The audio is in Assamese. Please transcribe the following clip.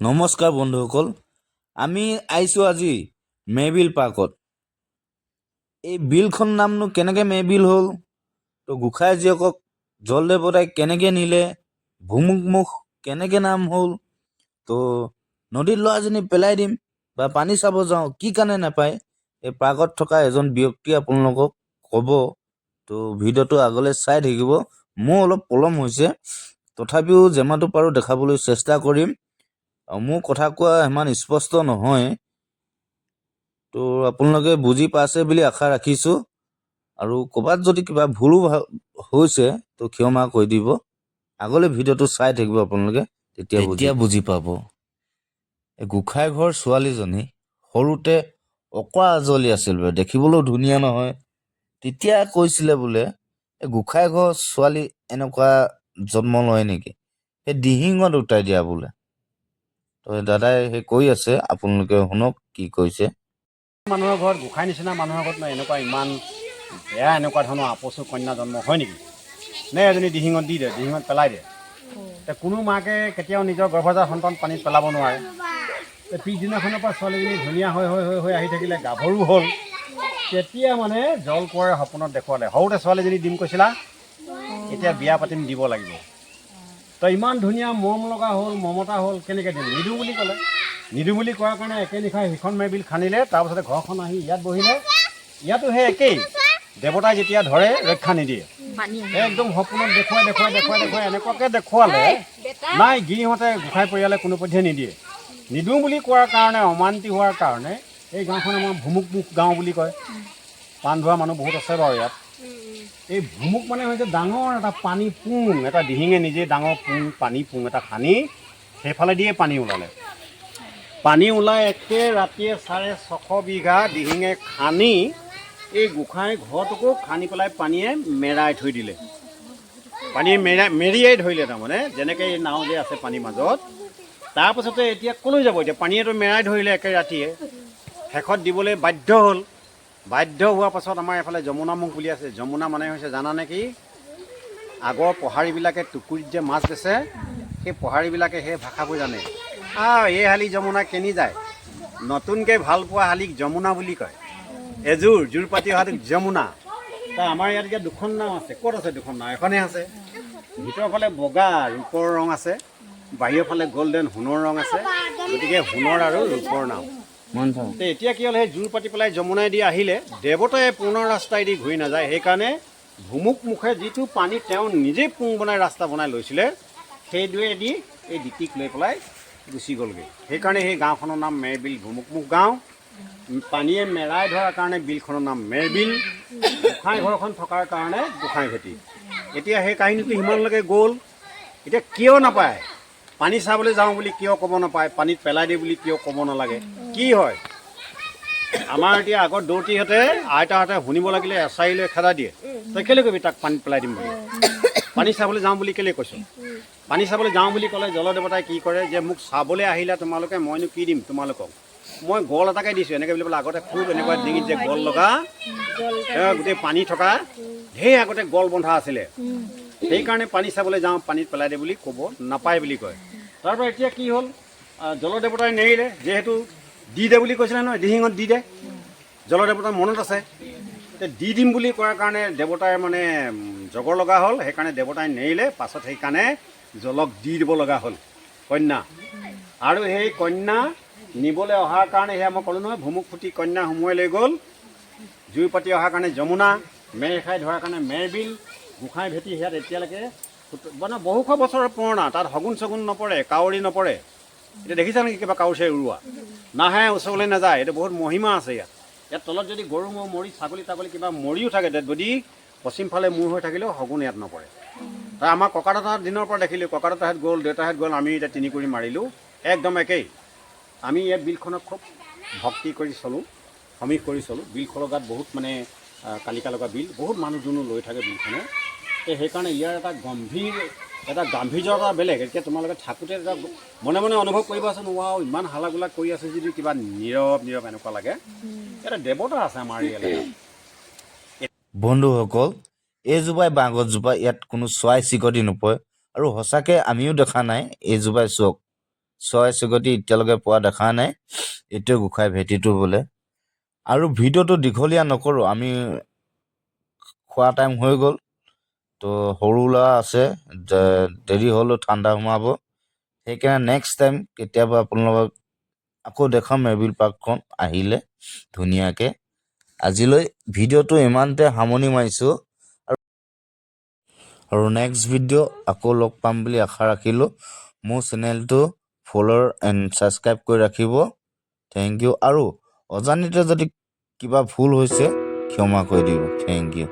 নমস্কাৰ বন্ধুসকল, আমি আহিছোঁ আজি মেবিল পাৰ্কত। এই বিলখন নামনো কেনেকৈ মেবিল হ'ল, তো গোসাঁই জীয়েকক জলদেৱতাই কেনেকৈ নিলে, ভুমুকমুখ কেনেকৈ নাম হ'ল, তো নদীত ল'ৰাজনী পেলাই দিম বা পানী চাব যাওঁ কি কাৰণে নাপায়, এই পাৰ্কত থকা এজন ব্যক্তি আপোনালোকক ক'ব। তো ভিডিঅ'টো আগলৈ চাই থাকিব। মোৰ অলপ পলম হৈছে, তথাপিও যিমানটো পাৰোঁ দেখাবলৈ চেষ্টা কৰিম। মোৰ কথা কোৱা ইমান স্পষ্ট নহয়, তো আপোনালোকে বুজি পাইছে বুলি আশা ৰাখিছোঁ। আৰু ক'ৰবাত যদি কিবা ভুলো হৈছে তো ক্ষমা কৰি দিব। আগলৈ ভিডিঅ'টো চাই থাকিব আপোনালোকে, তেতিয়া বুজি পাব। এই গোসাঁই ঘৰ ছোৱালীজনী সৰুতে অকৰা আজলি আছিল বোলে, দেখিবলৈও ধুনীয়া নহয়। তেতিয়া কৈছিলে বোলে এই গোসাঁই ঘৰ ছোৱালী এনেকুৱা জন্ম লয় নেকি, সেই দিহিঙত উটাই দিয়া বোলে। তো দাদাই সেই কৈ আছে, আপোনালোকে শুনক কি কৈছে। মানুহৰ ঘৰত গোসাঁই নিচিনা মানুহৰ ঘৰত এনেকুৱা ইমান বেয়া এনেকুৱা ধৰণৰ আপচু কন্যা জন্ম হয় নেকি? নে এজনী দিহিঙত দি দিয়ে, দিহিঙত পেলাই দিয়ে। কোনো মাকে কেতিয়াও নিজৰ গৰ্ভজাত সন্তান পানীত পেলাব নোৱাৰে। পিছদিনাখনৰ পৰা ছোৱালীজনী ধুনীয়া হৈ আহি থাকিলে, গাভৰু হ'ল। তেতিয়া মানে জল কোঁৱৰে সপোনত দেখুৱালে, সৰুতে ছোৱালীজনী দিম কৈছিলা, এতিয়া বিয়া পাতিম দিব লাগিব। তো ইমান ধুনীয়া মৰম লগা হ'ল, মমতা হ'ল, কেনেকৈ দিম, নিদিওঁ বুলি ক'লে। নিদিওঁ বুলি কোৱাৰ কাৰণে একে নিশাই সিখন মেবিল খান্দিলে। তাৰপাছতে ঘৰখন আহি ইয়াত বহিলে। ইয়াতো সেই একেই, দেৱতাই যেতিয়া ধৰে ৰক্ষা নিদিয়ে, একদম সপোনত দেখুৱাই এনেকুৱাকৈ দেখুৱালে, নাই গিৰিহঁতে গোসাঁই পৰিয়ালে কোনোপধ্যে নিদিয়ে। নিদিওঁ বুলি কোৱাৰ কাৰণে, অমান্তি হোৱাৰ কাৰণে এই গাঁওখন আমাৰ ভুমুকমুখ গাঁও বুলি কয়। পাণ ধোৱা মানুহ বহুত আছে বাৰু ইয়াত। এই ভুমুক মানে হৈছে ডাঙৰ এটা পানী পুং, এটা দিহিঙে নিজে ডাঙৰ পানী পুং এটা খান্দি সেইফালে দিয়ে পানী ওলালে। পানী ওলাই একে ৰাতিয়ে 650 বিঘা দিহিঙে খান্দি এই গোসাঁই ঘৰটোকো খান্দি পেলাই পানীয়ে মেৰাই থৈ দিলে। পানীয়ে মেৰিয়াই ধৰিলে, তাৰমানে যেনেকৈ এই নাও যে আছে পানীৰ মাজত। তাৰপাছতে এতিয়া ক'লৈ যাব, এতিয়া পানীয়েতো মেৰাই ধৰিলে একে ৰাতিয়ে। শেষত দিবলৈ বাধ্য হ'ল। বাধ্য হোৱাৰ পাছত আমাৰ এইফালে যমুনা মুখ বুলি আছে। যমুনা মানে হৈছে জানানে কি, আগৰ পহাৰীবিলাকে টুকুৰিত যে মাছ বেচে, সেই পহাৰীবিলাকে সেই ভাষাবোৰ জানে। এই শালি যমুনা কেনি যায়, নতুনকৈ ভাল পোৱা শালিক যমুনা বুলি কয়। জোৰ পাতি অহাটোক যমুনা। আমাৰ ইয়াত এতিয়া দুখন নাও আছে। ক'ত আছে দুখন নাও? এখনেই আছে। ভিতৰৰ ফালে বগা ৰূপৰ ৰং আছে, বাহিৰৰ ফালে গল্ডেন সোণৰ ৰং আছে। গতিকে সোণৰ আৰু ৰূপৰ নাও। এতিয়া কি হ'ল, সেই জোৰ পাতি পেলাই যমুনাই দি আহিলে, দেৱতাই পুনৰ ৰাস্তাই দি ঘূৰি নাযায়। সেইকাৰণে ভুমুক মুখে যিটো পানী তেওঁ নিজেই পুং বনাই ৰাস্তা বনাই লৈছিলে, সেইদৰেদি এই দিটিক লৈ পেলাই গুচি গ'লগৈ। সেইকাৰণে সেই গাঁওখনৰ নাম মেৰবিল, ভুমুকমুখ গাঁও। পানীয়ে মেৰাই ধৰাৰ কাৰণে বিলখনৰ নাম মেৰবিল। গোসাঁই ঘৰখন থকাৰ কাৰণে গোসাঁই ভেটি। এতিয়া সেই কাহিনীটো সিমানলৈকে গ'ল। এতিয়া কিয় নাপায়, পানী চাবলৈ যাওঁ বুলি কিয় ক'ব নাপায়, পানীত পেলাই দিয়ে বুলি কিয় ক'ব নালাগে? কি হয়, আমাৰ এতিয়া আগৰ দৌতিহঁতে আইতাহঁতে শুনিব লাগিলে এছাৰি লৈ খেদা দিয়ে, তই কেলৈ কবি তাক পানীত পেলাই দিম বুলি? পানী চাবলৈ যাওঁ বুলি কেলৈ কৈছোঁ? পানী চাবলৈ যাওঁ বুলি ক'লে জলদেৱতাই কি কৰে, যে মোক চাবলৈ আহিলা তোমালোকে, মইনো কি দিম তোমালোকক? মই গল এটাকে দিছোঁ। এনেকৈ বুলি পেলাই আগতে খুব এনেকুৱা ডিঙিত যে গল লগা, গোটেই পানী থকা ঢেৰ আগতে গল বন্ধা আছিলে। সেইকাৰণে পানী চাবলৈ যাওঁ, পানীত পেলাই দে বুলি ক'ব নাপায় বুলি কয়। তাৰপৰা এতিয়া কি হ'ল, জলদেৱতাই নেৰিলে। যিহেতু দি দে বুলি কৈছিলে নহয়, দিহিঙত দি দে, জলদেৱতাৰ মনত আছে। এতিয়া দি দিম বুলি কোৱাৰ কাৰণে দেৱতাই মানে জগৰ লগা হ'ল। সেইকাৰণে দেৱতাই নেৰিলে। পাছত সেইকাৰণে জলক দি দিব লগা হ'ল কন্যা। আৰু সেই কন্যা নিবলৈ অহাৰ কাৰণে, সেয়া মই ক'লোঁ নহয়, ভুমুক ফুটি কন্যা সুমুৱাই লৈ গ'ল। জুই পাতি অহাৰ কাৰণে যমুনা, মেৰ খাই ধৰাৰ কাৰণে মেৰবিল, গোসাঁই ভেটি। সেয়াত এতিয়ালৈকে মানে বহুশ বছৰৰ পুৰণা। তাত শগুন চগুন নপৰে, কাউৰী নপৰে। এতিয়া দেখিছা নেকি কিবা কাউৰী চাউৰী উৰুৱা? নাহে, ওচৰলৈ নাযায়। এইটো বহুত মহিমা আছে ইয়াত। ইয়াত তলত যদি গৰু ম'হ মৰি, ছাগলী তাগলী কিবা মৰিও থাকে, ডেড বডি পশ্চিম ফালে মূৰ হৈ থাকিলেও শগুন ইয়াত নপৰে। তাৰ আমাৰ ককা দেউতাৰ দিনৰ পৰা দেখিলোঁ, ককা দেউতাহঁত গ'ল, দেউতাহঁত গ'ল, আমি এতিয়া তিনি কৰি মাৰিলোঁ, একদম একেই। আমি এই বিলখনক খুব ভক্তি কৰি চলোঁ, সমীহ কৰি চলোঁ। বিলখনৰ গাত বহুত মানে কালিকা লগা বিল, বহুত মানুহ দুনুহ লৈ থাকে বিলখনে। সেইকাৰণে ইয়াৰ এটা গাম্ভীৰ্যতা বেলেগ। এতিয়া তোমালোকে থাকোঁতে এটা মনে মনে অনুভৱ কৰিবাচোন, ৱাও ইমান হালাগোলা কৰি আছে যদি কিবা নীৰৱ এনেকুৱা লাগে। এটা দেৱতা আছে আমাৰ ইয়াত। বন্ধুসকল, এইজোপাই বাঁহগছজোপা, ইয়াত কোনো চৰাই চিৰিকটি নপৰে। আৰু সঁচাকৈ আমিও দেখা নাই। এইজোপাই চোৱক, চৰাই চিৰিকটি এতিয়ালৈকে পোৱা দেখা নাই। এইটোৱে গোঁসাই ভেটিটো বোলে। আৰু ভিডিঅ'টো দীঘলীয়া নকৰোঁ, আমি খোৱা টাইম হৈ গ'ল। তো সৰু ল'ৰা আছে, দেৰি হ'লেও ঠাণ্ডা সোমাব। সেইকাৰণে নেক্সট টাইম কেতিয়াবা আপোনালোকক আকৌ দেখাম মেবিল পাৰ্কখন আহিলে ধুনীয়াকৈ। আজিলৈ ভিডিঅ'টো ইমানতে সামৰণি মাৰিছোঁ। আৰু নেক্সট ভিডিঅ' আকৌ লগ পাম বুলি আশা ৰাখিলোঁ। মোৰ চেনেলটো ফ'ল' এণ্ড ছাবস্ক্ৰাইব কৰি ৰাখিব। Thank you. আৰু অজানিতে যদি কিবা ভুল হৈছে ক্ষমা কৰি দিব। Thank U.